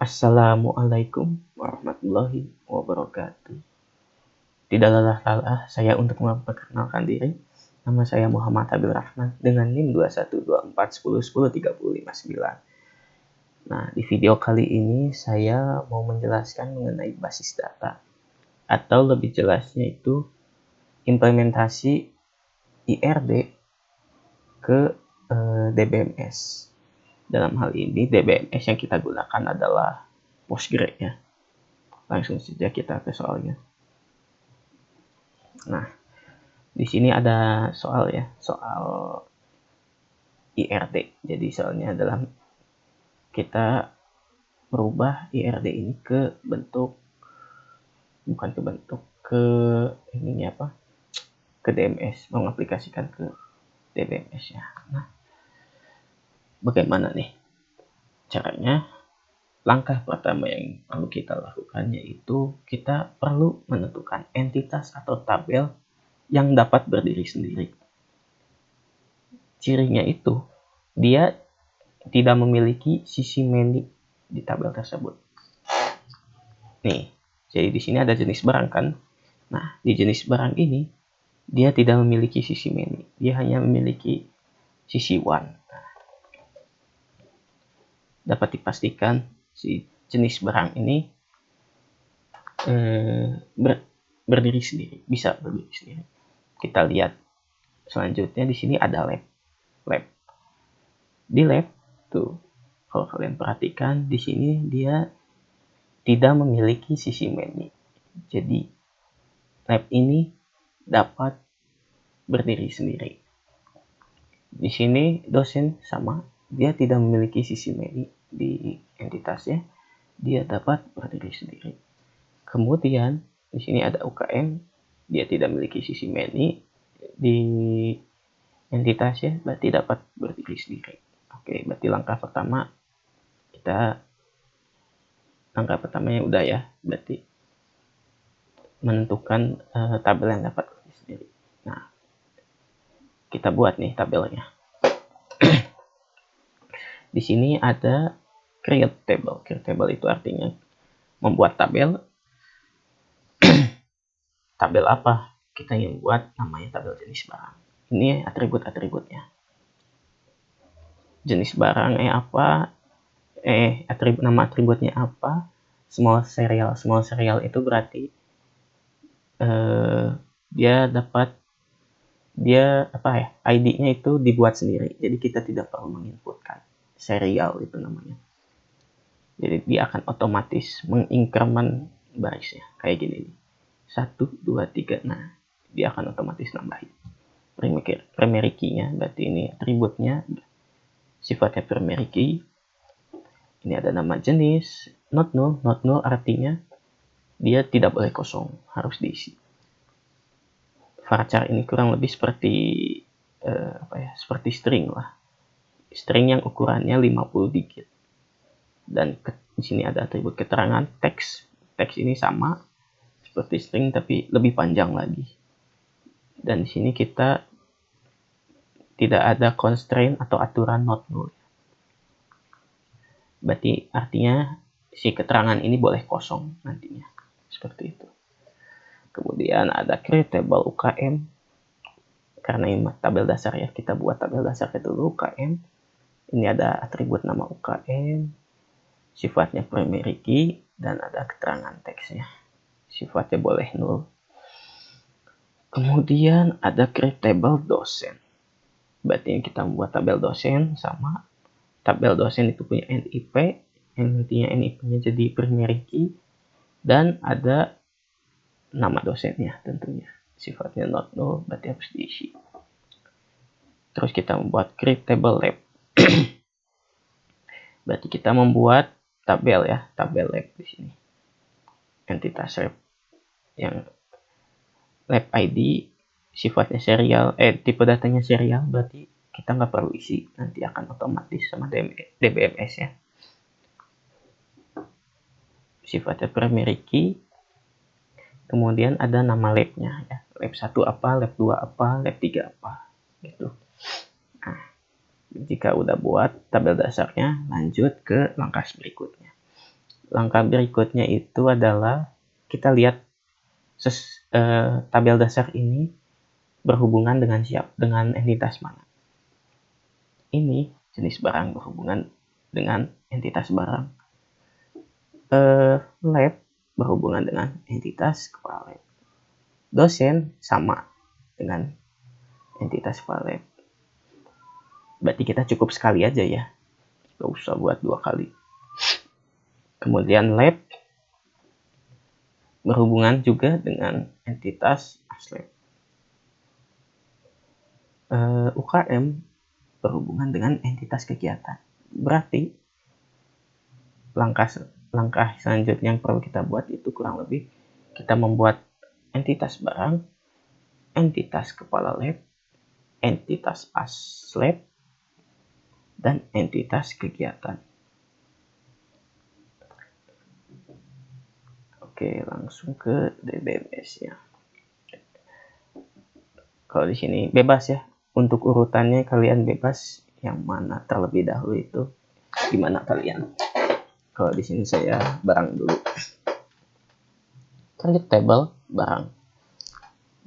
Assalamualaikum warahmatullahi wabarakatuh. Tidak lelah saya untuk memperkenalkan diri. Nama saya Muhammad Habil Rahman dengan NIM 212410103059. Nah, di video kali ini saya mau menjelaskan mengenai basis data, atau lebih jelasnya itu implementasi IRD ke DBMS. Dalam hal ini DBMS yang kita gunakan adalah Postgre ya. Langsung saja kita ke soalnya. Nah, di sini ada soal ya, soal IRD. Jadi soalnya adalah kita merubah IRD ini ke bentuk, bukan ke bentuk, ke ininya apa? Ke DMS, mengaplikasikan ke DBMS ya. Nah, bagaimana nih caranya? Langkah pertama yang perlu kita lakukan yaitu kita perlu menentukan entitas atau tabel yang dapat berdiri sendiri. Cirinya itu dia tidak memiliki sisi menu di tabel tersebut. Nih, jadi di sini ada jenis barang kan. Nah, di jenis barang ini dia tidak memiliki sisi menu, dia hanya memiliki sisi one. Nah, dapat dipastikan si jenis barang ini berdiri sendiri, bisa berdiri sendiri. Kita lihat selanjutnya di sini ada lab. Di lab tuh, kalau kalian perhatikan di sini dia tidak memiliki sisi menu. Jadi lab ini dapat berdiri sendiri. Di sini dosen sama, dia tidak memiliki sisi menu di entitasnya, dia dapat berdiri sendiri. Kemudian di sini ada UKM, dia tidak memiliki sisi menu di entitasnya, berarti dapat berdiri sendiri. Oke, berarti langkah pertamanya udah ya, berarti menentukan tabel yang dapat berdiri sendiri. Nah, kita buat nih tabelnya. Di sini ada create table. Create table itu artinya membuat tabel. Tabel apa? Kita yang buat namanya tabel jenis barang. Ini atribut-atributnya. Jenis barang apa? Nama atributnya apa? Small serial. Small serial itu berarti ID-nya itu dibuat sendiri. Jadi kita tidak perlu menginputkan. Serial itu namanya. Jadi dia akan otomatis mengincrement barisnya kayak gini nih. 1, 2, 3. Nah, dia akan otomatis nambahin. Primary key-nya berarti ini atributnya sifatnya primary key. Ini ada nama jenis, not null. Not null artinya dia tidak boleh kosong, harus diisi. Varchar ini kurang lebih seperti seperti string lah. String yang ukurannya 50 digit. Dan di sini ada atribut keterangan teks. Teks ini sama seperti string tapi lebih panjang lagi. Dan di sini kita tidak ada constraint atau aturan not null. Berarti artinya si keterangan ini boleh kosong nantinya. Seperti itu. Kemudian ada create table UKM. Karena ini tabel dasar ya, kita buat tabel dasar dulu UKM. Ini ada atribut nama UKM. Sifatnya primary key dan ada keterangan teksnya. Sifatnya boleh null. Kemudian ada create table dosen. Berarti yang kita membuat tabel dosen sama tabel dosen itu punya NIP, yang intinya NIP-nya jadi primary key, dan ada nama dosennya tentunya. Sifatnya not null, berarti harus diisi. Terus kita membuat create table lab. Berarti kita membuat tabel ya, tabel lab di sini. Entitas lab yang lab ID sifatnya serial, tipe datanya serial, berarti kita nggak perlu isi, nanti akan otomatis sama DBMS ya. Sifatnya primary key. Kemudian ada nama labnya ya. Lab 1 apa, lab 2 apa, lab 3 apa gitu. Nah, jika udah buat tabel dasarnya, lanjut ke langkah berikutnya. langkah berikutnya itu adalah kita lihat tabel dasar ini berhubungan dengan entitas mana. Ini jenis barang berhubungan dengan entitas barang. Lab berhubungan dengan entitas kepala lab. Dosen sama dengan entitas kepala lab. Berarti kita cukup sekali aja ya, gak usah buat 2 kali. Kemudian lab berhubungan juga dengan entitas aslab. UKM berhubungan dengan entitas kegiatan. Berarti langkah selanjutnya yang perlu kita buat itu kurang lebih kita membuat entitas barang, entitas kepala lab, entitas aslab, dan entitas kegiatan. Oke, langsung ke DBMS ya. Kalau di sini bebas ya, untuk urutannya kalian bebas yang mana terlebih dahulu itu gimana kalian. Kalau di sini saya barang dulu. Klik tabel barang.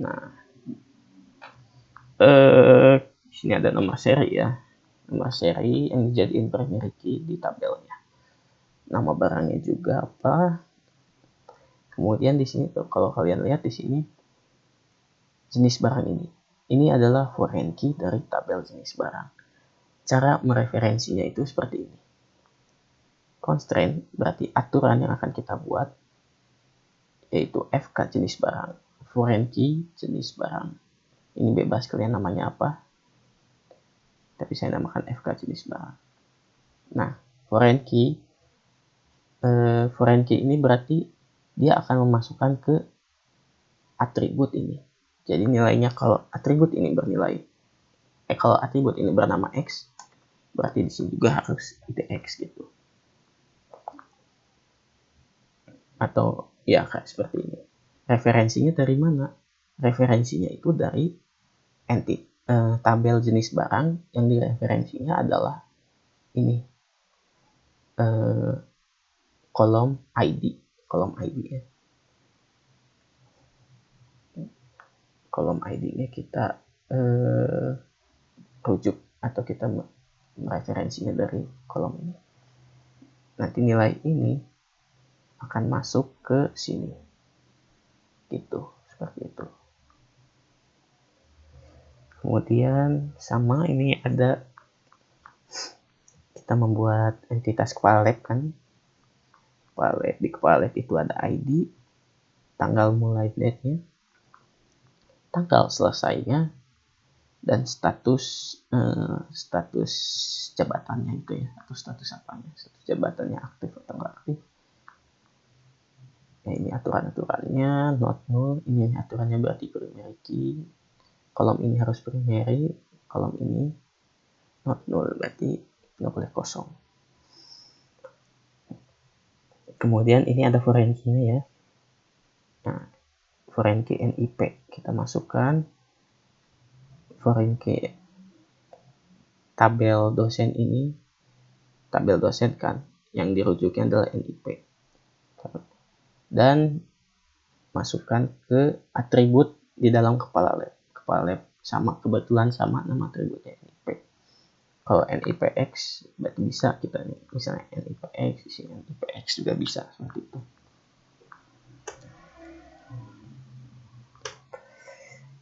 Nah, di sini ada nomor seri ya. Nomor seri yang dijadiin primary key di tabelnya. Nama barangnya juga apa? Kemudian di sini tuh kalau kalian lihat di sini jenis barang ini. Ini adalah foreign key dari tabel jenis barang. Cara mereferensinya itu seperti ini. Constraint berarti aturan yang akan kita buat yaitu FK jenis barang, foreign key jenis barang. Ini bebas kalian namanya apa. Tapi saya namakan FK jenis barang. Nah, foreign key ini berarti dia akan memasukkan ke atribut ini. Jadi nilainya kalau atribut ini bernama X, berarti di sini juga harus X gitu. Atau ya kayak seperti ini. Referensinya dari mana? Referensinya itu dari tabel jenis barang yang direferensinya adalah ini. Kolom ID ya. Kolom ID-nya kita rujuk atau kita mereferensinya dari kolom ini. Nanti nilai ini akan masuk ke sini. Gitu, seperti itu. Kemudian sama ini ada kita membuat entitas kepala lab kan. Di kepala lab itu ada ID, tanggal mulai date-nya, tanggal selesainya, dan status jabatannya itu ya, atau status apanya, status jabatannya aktif atau enggak aktif. Nah, ini aturan-aturannya, not null, ini aturannya berarti primary key, kolom ini harus primary, kolom ini not null berarti nggak boleh kosong. Kemudian ini ada foreign key-nya ya. Nah, foreign key NIP kita masukkan. Foreign key tabel dosen ini, tabel dosen kan, yang dirujuknya adalah NIP. Dan masukkan ke atribut di dalam kepala lab. Kepala lab kebetulan sama nama atributnya NIP. Kalau NIPX berarti bisa kita nih, misalnya NIPX, isi NIPX juga bisa seperti itu.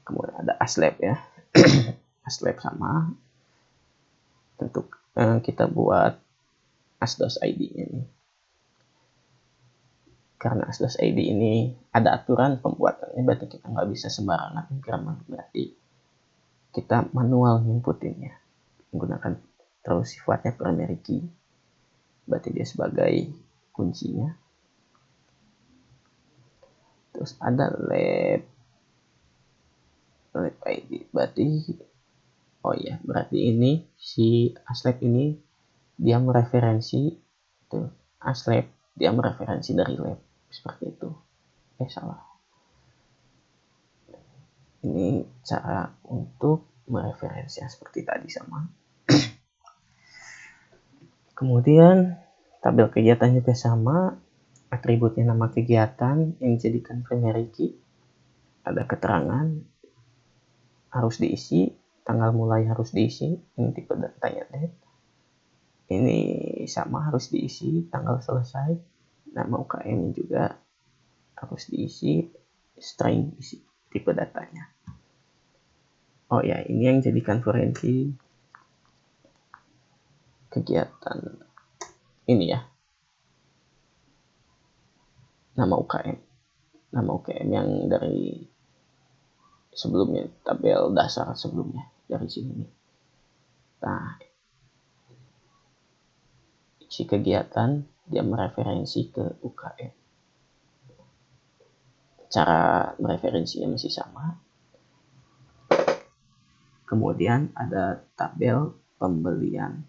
Kemudian ada aslab ya. Aslab sama. Tentu kita buat asdos ID-nya nih. Karena asdos ID ini ada aturan pembuatannya, berarti kita nggak bisa sembarangan increment, berarti kita manual inputinnya menggunakan terus sifatnya primary key, berarti dia sebagai kuncinya. Terus ada lab ID, berarti berarti ini si aslab ini dia mereferensi tuh aslab, dia mereferensi dari lab seperti itu. Salah. Ini cara untuk mereferensi seperti tadi sama. Kemudian tabel kegiatan juga sama. atributnya nama kegiatan yang dijadikan primary key, ada keterangan harus diisi, tanggal mulai harus diisi, ini tipe datanya date, ini sama harus diisi, tanggal selesai, nama UKM juga harus diisi, string isi tipe datanya. Oh ya, ini yang jadikan forensi kegiatan ini ya, nama UKM yang dari sebelumnya, tabel dasar sebelumnya dari sini nih. Nah, isi kegiatan dia mereferensi ke UKM. Cara mereferensinya masih sama. Kemudian ada tabel pembelian.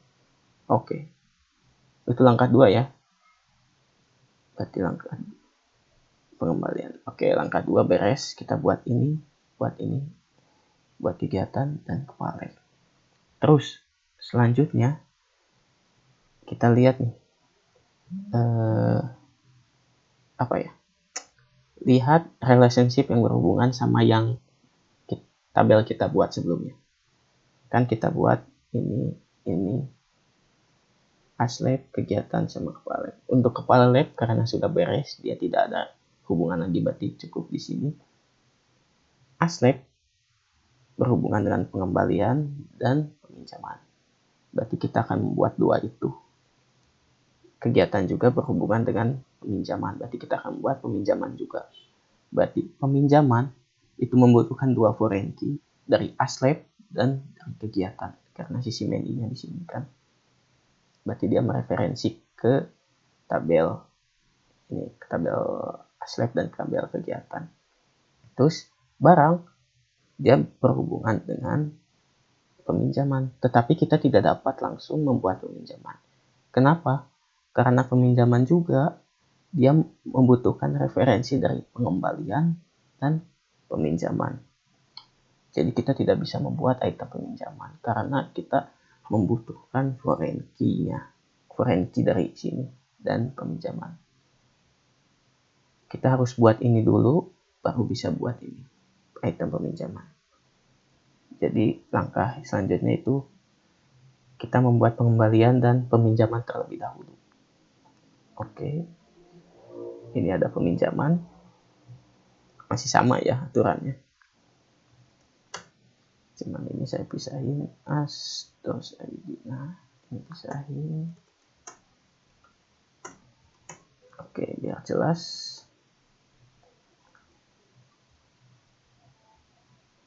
Oke. Itu langkah 2 ya. Berarti langkah pengembalian. Oke, langkah 2 beres. Kita buat ini, buat kegiatan dan kepala. Terus selanjutnya kita lihat nih apa ya? Lihat relationship yang berhubungan sama yang tabel kita buat sebelumnya. Kan kita buat ini aslab, kegiatan sama kepala lab. Untuk kepala lab karena sudah beres, dia tidak ada hubungan lagi, berarti cukup di sini. Aslab berhubungan dengan pengembalian dan peminjaman. Berarti kita akan membuat 2 itu. Kegiatan juga berhubungan dengan peminjaman, berarti kita akan membuat peminjaman juga. Berarti peminjaman itu membutuhkan 2 foreign key dari aslab dan dari kegiatan, karena sisi main-nya di sini kan. Berarti dia mereferensi ke tabel ini, ke tabel aslab dan tabel kegiatan. Terus barang dia berhubungan dengan peminjaman, tetapi kita tidak dapat langsung membuat peminjaman. Kenapa? Karena peminjaman juga dia membutuhkan referensi dari pengembalian dan peminjaman. Jadi kita tidak bisa membuat item peminjaman karena kita membutuhkan foreign key-nya, foreign key dari sini dan peminjaman. Kita harus buat ini dulu, baru bisa buat ini, item peminjaman. Jadi langkah selanjutnya itu kita membuat pengembalian dan peminjaman terlebih dahulu. Oke, ini ada peminjaman, masih sama ya aturannya. Cuman ini saya pisahin as.id. Nah, ini pisahin. Oke, biar jelas.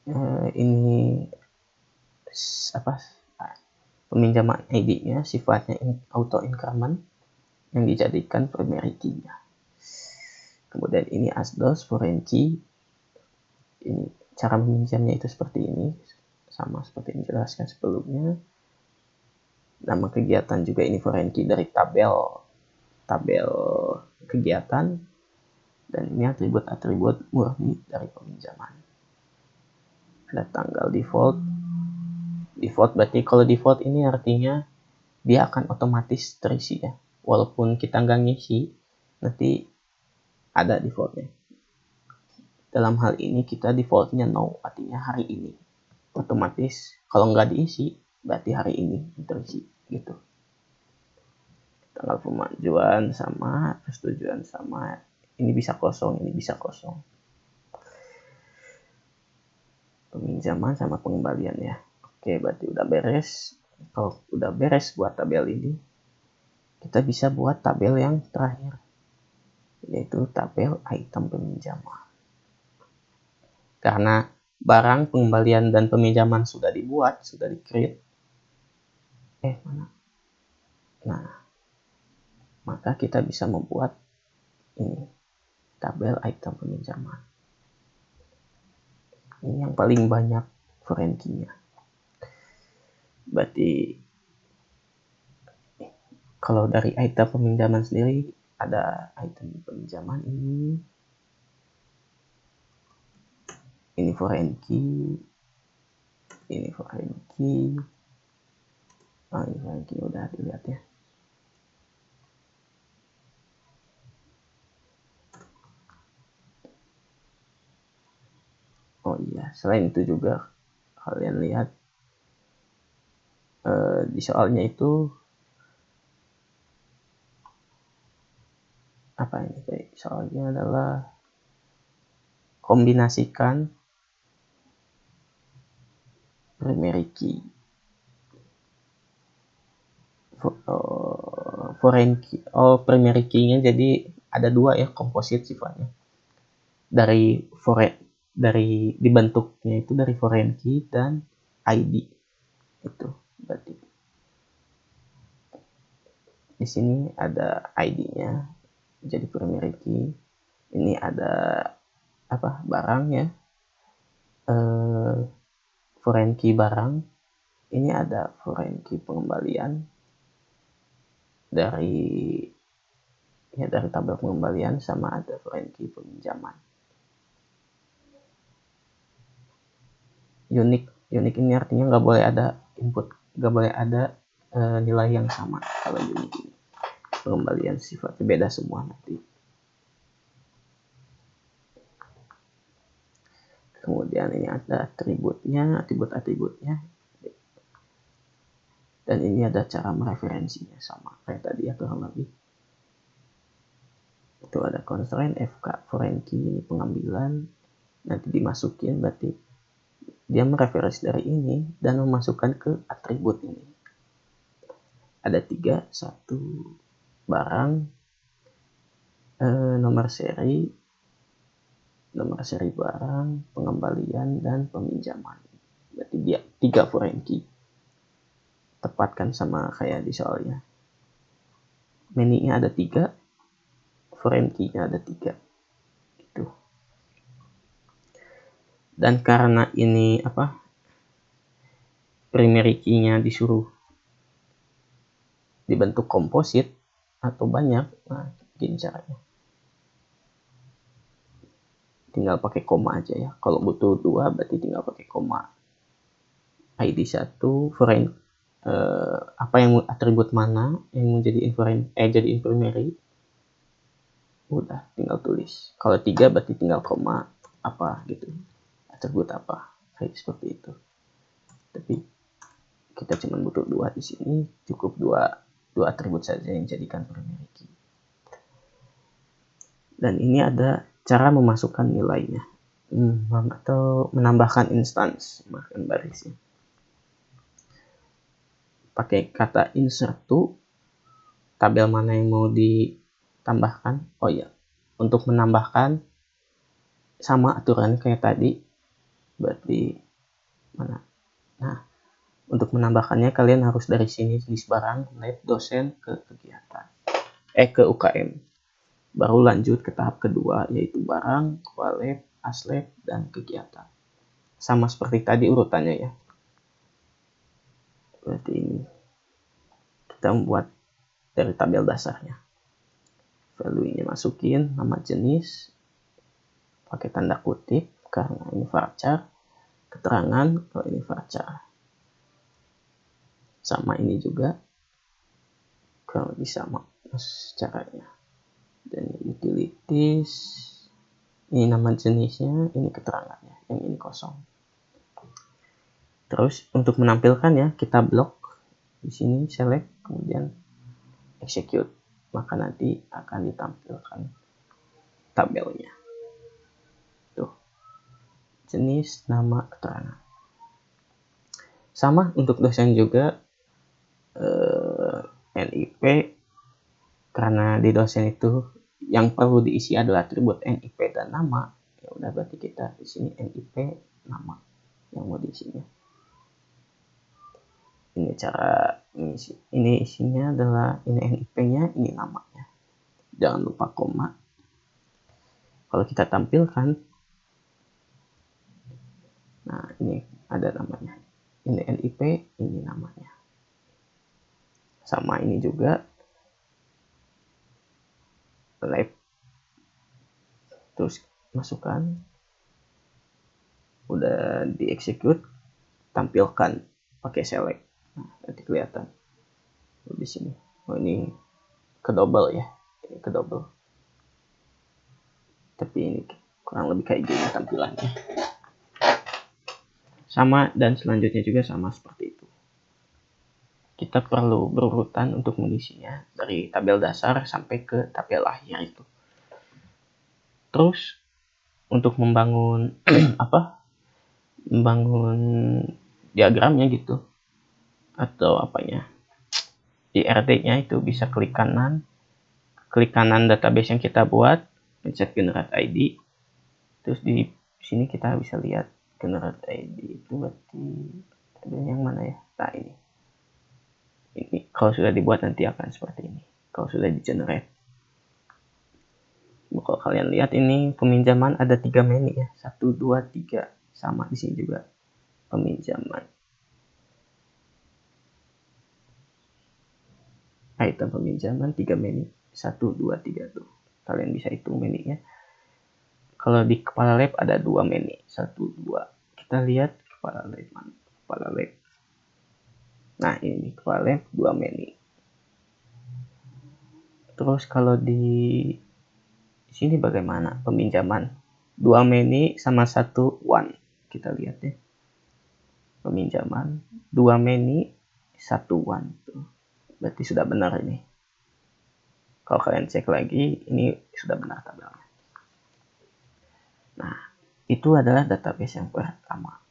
Ini apa? Peminjaman ID-nya sifatnya auto increment yang dijadikan primary key-nya. Kemudian ini asdos foreign key. Ini cara meminjamnya itu seperti ini, sama seperti yang dijelaskan sebelumnya. Nama kegiatan juga ini foreign key dari tabel kegiatan, dan ini atribut murni dari peminjaman. Ada tanggal default berarti kalau default ini artinya dia akan otomatis terisi ya, walaupun kita nggak ngisi nanti ada defaultnya. Dalam hal ini kita defaultnya no, artinya hari ini otomatis, kalau nggak diisi berarti hari ini terisi gitu. Tanggal pemajuan sama, persetujuan sama, ini bisa kosong, ini bisa kosong. Peminjaman sama pengembalian ya. Oke, berarti udah beres. Kalau udah beres buat tabel ini, kita bisa buat tabel yang terakhir, yaitu tabel item peminjaman. Karena barang, pengembalian, dan peminjaman sudah dibuat, sudah di-create. Mana? Nah, maka kita bisa membuat ini, tabel item peminjaman. Ini yang paling banyak foreign key-nya. Berarti kalau dari item peminjaman sendiri ada item peminjaman ini foreign key, ini foreign key. Ini foreign key udah dilihat ya. selain itu juga kalian lihat di soalnya itu apa ini, soalnya adalah kombinasikan primary key, foreign key, primary key-nya jadi ada dua ya, komposit sifatnya. Dari dibentuknya itu dari foreign key dan ID. Itu berarti di sini ada ID-nya jadi primary key. Ini ada apa, barang ya, foreign key barang. Ini ada foreign key pengembalian dari tabel pengembalian, sama ada foreign key peminjaman. Unik ini artinya nggak boleh ada input, nggak boleh ada nilai yang sama. Kalau unik ini pengembalian sifatnya beda semua nanti. Kemudian ini ada atributnya, atribut-atributnya, dan ini ada cara mereferensinya sama kayak tadi ya kurang lebih. Itu ada constraint FK foreign key, ini pengambilan, nanti dimasukin, berarti dia mereferensi dari ini dan memasukkan ke atribut ini. Ada 3, 1 barang, nomor seri barang, pengembalian, dan peminjaman. Berarti dia 3 foreign key. Tepatkan sama kayak di soalnya. Many-nya ada 3, foreign key-nya ada 3. Gitu. Dan karena ini primary key-nya disuruh dibentuk komposit atau banyak, nah gini caranya. Tinggal pakai koma aja ya. Kalau butuh 2 berarti tinggal pakai koma. ID 1 foreign apa yang atribut mana yang mau jadiin primary, udah tinggal tulis. Kalau 3 berarti tinggal koma apa gitu, atribut apa, kayak seperti itu. Tapi kita cuma butuh 2 di sini, cukup 2 atribut saja yang jadikan primary key. Dan ini ada cara memasukkan nilainya atau menambahkan instance, bahkan barisnya. Pakai kata insert to, tabel mana yang mau ditambahkan. Oh iya, untuk menambahkan sama aturan kayak tadi, berarti mana? Nah, untuk menambahkannya kalian harus dari sini list barang, lab, dosen ke kegiatan, ke UKM. Baru lanjut ke tahap kedua, yaitu barang, lab, aslab, dan kegiatan. Sama seperti tadi urutannya ya. Berarti ini kita membuat dari tabel dasarnya. Value-nya masukin, nama jenis, pakai tanda kutip karena ini varchar, keterangan kalau ini varchar. Sama ini juga kalau bisa caranya. Dan utilities, ini nama jenisnya, ini keterangannya, yang ini kosong. Terus untuk menampilkannya kita blok di sini, select, kemudian execute, maka nanti akan ditampilkan tabelnya. Tuh, jenis, nama, keterangan. Sama untuk dosen juga, NIP, karena di dosen itu yang perlu diisi adalah atribut NIP dan nama. Ya udah, berarti kita di sini NIP nama yang mau diisinya. Ini cara mengisi. Ini isinya adalah ini NIP-nya, ini namanya. Jangan lupa koma. Kalau kita tampilkan, nah ini ada namanya. Ini NIP, ini namanya. Sama ini juga lab. Terus masukkan. Udah di-execute, tampilkan pakai select. Nah, nanti kelihatan di sini. Oh, ini kedouble ya. Ini kedouble. Tapi ini kurang lebih kayak gini tampilannya. Sama, dan selanjutnya juga sama seperti itu. Kita perlu berurutan untuk mengisinya dari tabel dasar sampai ke tabel akhir itu. Terus untuk membangun membangun diagramnya gitu, atau apanya, IRD-nya itu bisa klik kanan database yang kita buat, pencet generate ID. Terus di sini kita bisa lihat generate ID itu berarti tabel yang mana ya? Nah, ini kalau sudah dibuat nanti akan seperti ini. Kalau sudah di generate, kalau kalian lihat ini peminjaman ada 3 menu ya, 1, 2, 3, sama di sini juga peminjaman. Item peminjaman 3 menu, 1, 2, 3 tuh. Kalian bisa hitung menunya. Kalau di kepala lab ada 2 menu, 1, 2. Kita lihat kepala lab mana? Kepala lab. Nah, ini kepala lab 2 menu. Terus kalau di sini bagaimana? Peminjaman 2 menu sama 1 one. Kita lihat ya. Peminjaman 2 menu 1 one tuh. Berarti sudah benar ini. Kalau kalian cek lagi, ini sudah benar tabelnya. Nah, itu adalah database yang pertama.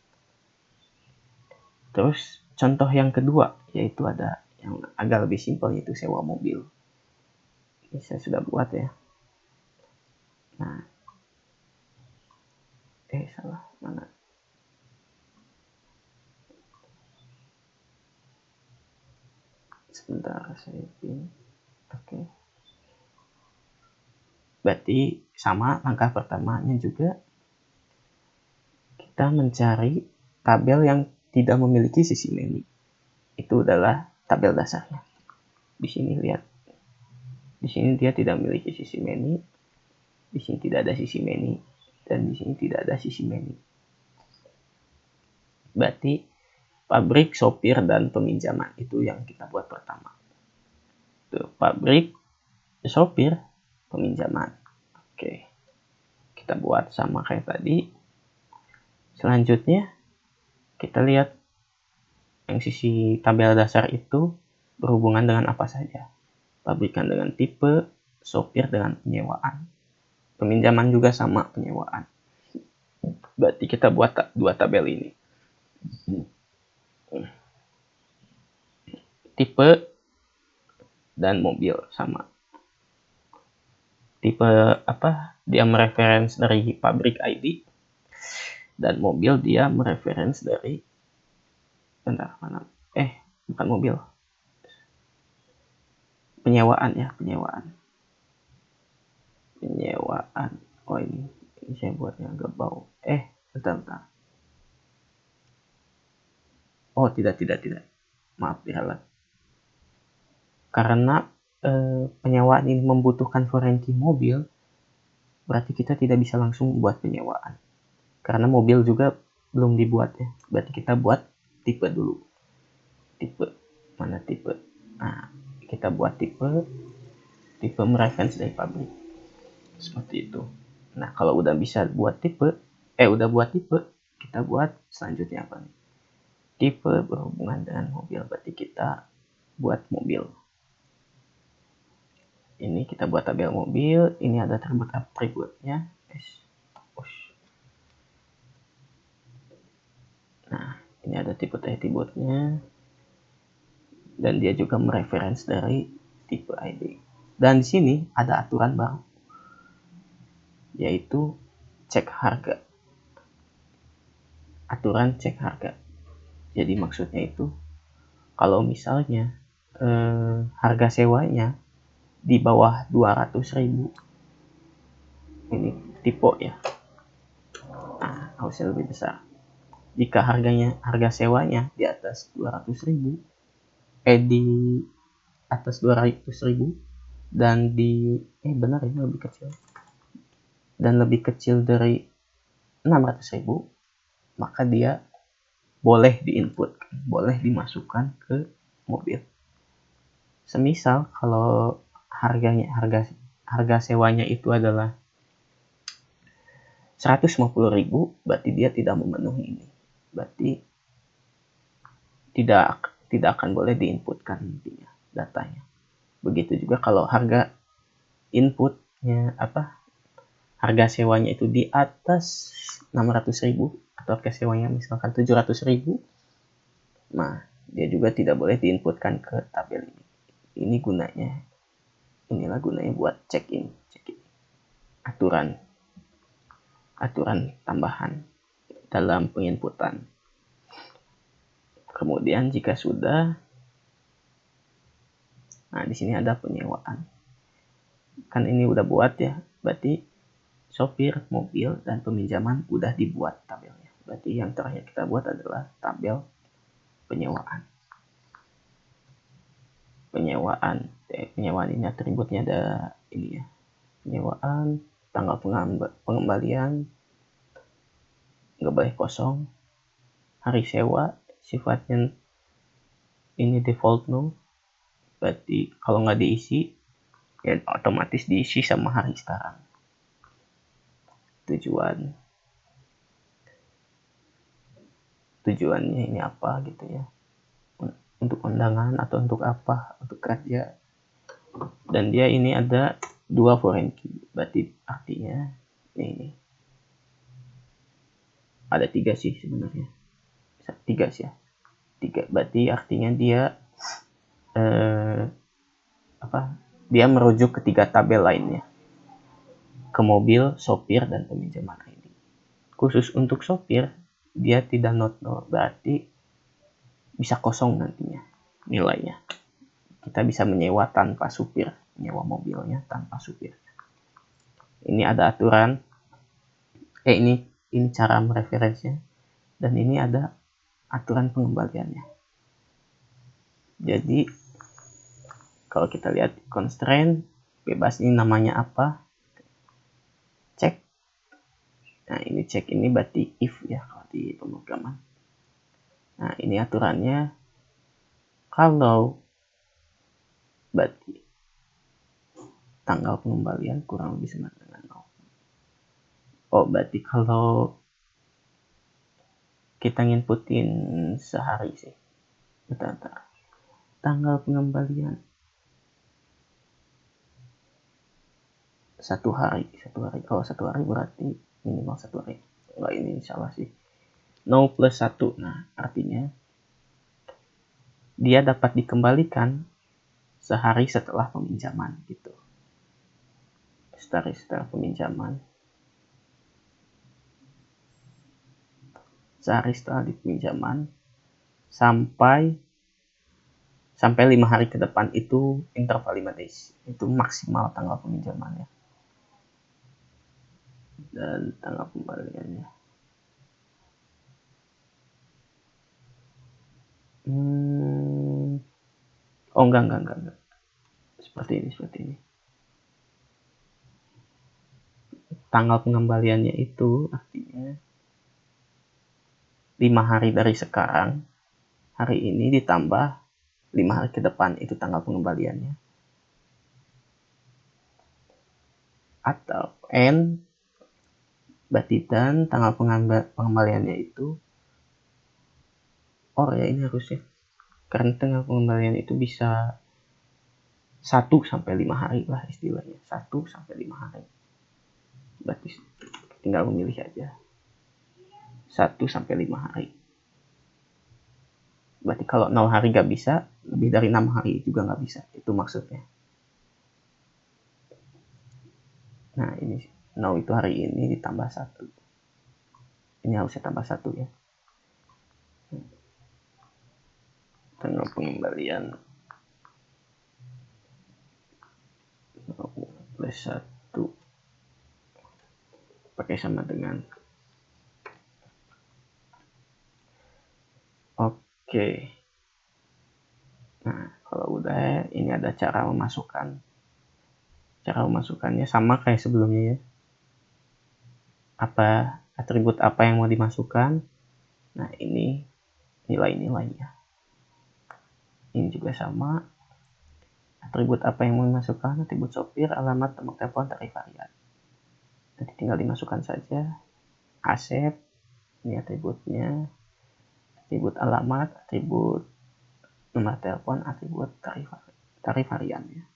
Terus contoh yang kedua, yaitu ada yang agak lebih simpel, yaitu sewa mobil. Ini saya sudah buat ya. Nah, salah, mana? Sebentar, saya pin. Oke. Berarti sama langkah pertamanya juga, kita mencari tabel yang tidak memiliki sisi menu. Itu adalah tabel dasarnya. Di sini lihat. Di sini dia tidak memiliki sisi menu. Di sini tidak ada sisi menu. Dan di sini tidak ada sisi menu. Berarti pabrik, sopir, dan peminjaman itu yang kita buat pertama. Tuh, pabrik, sopir, peminjaman. Oke. Kita buat sama kayak tadi. Selanjutnya kita lihat yang sisi tabel dasar itu berhubungan dengan apa saja. Pabrikan dengan tipe, sopir dengan penyewaan. Peminjaman juga sama, penyewaan. Berarti kita buat 2 tabel ini. Tipe dan mobil sama. Tipe dia mereference dari pabrik ID, dan mobil dia mereference dari bukan mobil, penyewaan ya, penyewaan. Oh, ini saya buatnya agak bau. Bentar. Oh, tidak. Maaf, diralat. Karena penyewaan ini membutuhkan warranty mobil, berarti kita tidak bisa langsung buat penyewaan. Karena mobil juga belum dibuat ya. Berarti kita buat tipe dulu. Tipe. Mana tipe? Nah, kita buat tipe mereference dari pabrik. Seperti itu. Nah, kalau udah bisa buat tipe, kita buat selanjutnya apa nih? Tipe berhubungan dengan mobil. Berarti kita buat mobil. Ini kita buat tabel mobil. Ini ada atribut-atributnya. Nah, ini ada tipe atributnya. Dan dia juga mereference dari tipe ID. Dan di sini ada aturan baru, yaitu cek harga. Aturan cek harga. Jadi maksudnya itu, kalau misalnya harga sewanya di bawah 200.000, ini tipe ya. Nah, harusnya lebih besar. Jika harga sewanya di atas 200.000, di atas 200.000 dan benar ini lebih kecil, dan lebih kecil dari 600.000, maka dia boleh diinput, boleh dimasukkan ke mobil. Semisal kalau harga sewanya itu adalah 150.000, berarti dia tidak memenuhi ini. berarti tidak akan boleh diinputkan nantinya datanya. Begitu juga kalau harga inputnya harga sewanya itu di atas 600.000 atau harga sewanya misalkan 700.000, nah dia juga tidak boleh diinputkan ke tabel ini. Inilah gunanya buat check in aturan tambahan dalam penginputan. Kemudian jika sudah, nah di sini ada penyewaan. Kan ini udah buat ya, berarti sopir, mobil, dan peminjaman udah dibuat tabelnya. Berarti yang terakhir kita buat adalah tabel penyewaan. Penyewaan ini atributnya ada ini ya. Penyewaan, tanggal pengembalian, nggak boleh kosong. Hari sewa, sifatnya ini default no. Berarti kalau nggak diisi, ya otomatis diisi sama hari sekarang. Tujuannya ini apa gitu ya, untuk undangan atau untuk apa, untuk kerja. Dan dia ini ada 2 foreign key, berarti artinya ini ada 3 sih sebenarnya, 3 sih ya, 3 berarti artinya dia dia merujuk ke 3 tabel lainnya, ke mobil, sopir, dan peminjaman ID. Khusus untuk sopir dia tidak not nol, berarti bisa kosong nantinya nilainya. Kita bisa menyewa tanpa supir, menyewa mobilnya tanpa supir. Ini ada aturan, ini cara mereferensinya, dan ini ada aturan pengembaliannya. Jadi kalau kita lihat constraint bebas, ini namanya apa, cek. Nah ini cek ini berarti if ya kalau di pemrograman. Nah ini aturannya, kalau berarti tanggal pengembalian kurang lebih sama dengan 0. Oh berarti kalau kita nginputin sehari sih, bentar. Tanggal pengembalian 1 hari. Kalau 1 hari berarti minimal 1 hari. Enggak, ini salah sih. 0 plus 1. Nah artinya dia dapat dikembalikan sehari setelah peminjaman gitu. Setelah peminjaman. Sehari setelah dipinjaman sampai 5 hari ke depan, itu interval 5 days. Itu maksimal tanggal peminjamannya. Dan tanggal pembaliannya. Oh enggak. Seperti ini. Tanggal pengembaliannya itu artinya 5 hari dari sekarang, hari ini ditambah 5 hari ke depan, itu tanggal pengembaliannya. Atau N berarti dan tanggal pengembaliannya itu ini harusnya, karena tanggal pengembalian itu bisa 1 sampai 5 hari lah istilahnya, 1 sampai 5 hari. Berarti tinggal memilih aja 1 sampai 5 hari. Berarti kalau 0 hari gak bisa, lebih dari 6 hari juga gak bisa, itu maksudnya. Nah ini now itu hari ini ditambah 1. Ini harusnya tambah 1 ya. Tanggal pengembalian plus 1 pakai sama dengan. Oke. Nah kalau udah, ini ada cara memasukkan. Cara memasukkannya sama kayak sebelumnya ya. Atribut apa yang mau dimasukkan. Nah ini nilai-nilainya. Ini juga sama. Atribut apa yang mau dimasukkan, atribut sopir, alamat, nomor telepon, tarif harian. Nanti tinggal dimasukkan saja. Aset, ini atributnya. atribut alamat, atribut nomor telepon, atribut tarif harian ya.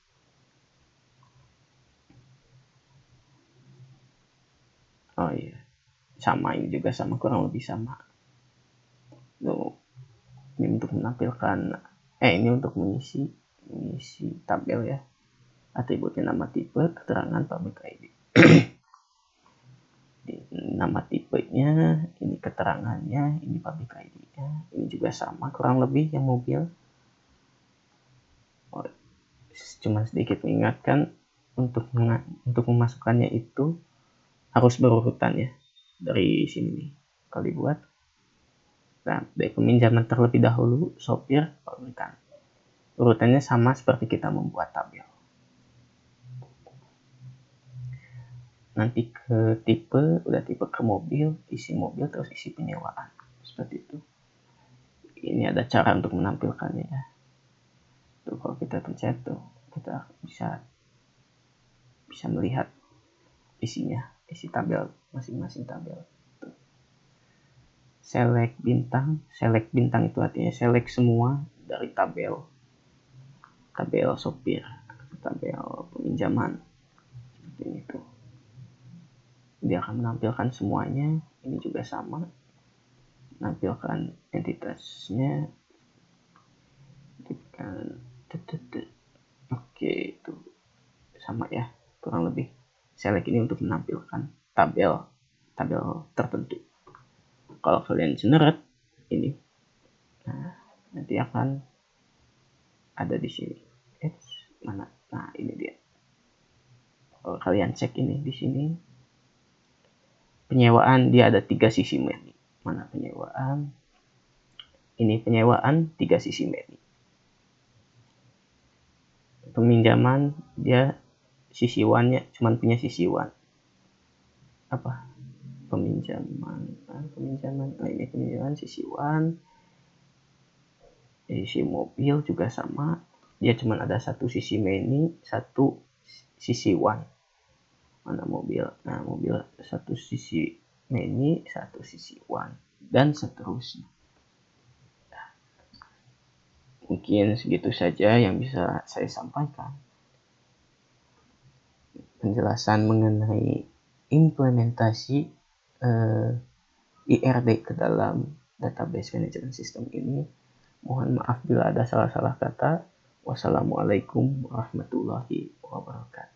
Oh iya, sama, ini juga sama, kurang lebih sama. Ini untuk menampilkan ini untuk mengisi tabel ya. Atributnya nama, tipe, keterangan, public ID. Nama tipenya, ini keterangannya, ini public ID-nya. Ini juga sama kurang lebih yang mobil. Cuma sedikit mengingatkan untuk memasukkannya itu harus berurutan ya. Dari sini nih, kalau dibuat, nah, dari peminjaman terlebih dahulu, sopir, pabrikan. Urutannya sama seperti kita membuat tabel. Nanti ke tipe, udah tipe ke mobil, isi mobil, terus isi penyewaan. Seperti itu. Ini ada cara untuk menampilkannya ya. Tuh, kalau kita pencet tuh, kita bisa melihat isinya, isi tabel, masing-masing tabel. Tuh. Select bintang itu artinya select semua dari tabel sopir, tabel peminjaman. Seperti itu. Dia akan menampilkan semuanya. Ini juga sama, menampilkan entitasnya. Oke, itu sama ya, kurang lebih. Select ini untuk menampilkan tabel tertentu. Kalau kalian generate ini, nah nanti akan ada di sini. Mana? Nah, ini dia. Kalau kalian cek ini di sini, penyewaan dia ada 3 sisi menu. Mana penyewaan? Ini penyewaan 3 sisi menu. Peminjaman dia sisi one-nya cuma punya sisi one. Apa? Peminjaman. Nah, ini peminjaman sisi one. Sisi mobil juga sama. Dia cuma ada satu sisi menu, satu sisi one. Mana mobil? Nah, mobil satu sisi menu, satu sisi one, dan seterusnya. Mungkin segitu saja yang bisa saya sampaikan. Penjelasan mengenai implementasi IRD ke dalam database management system ini. Mohon maaf bila ada salah-salah kata. Wassalamualaikum warahmatullahi wabarakatuh.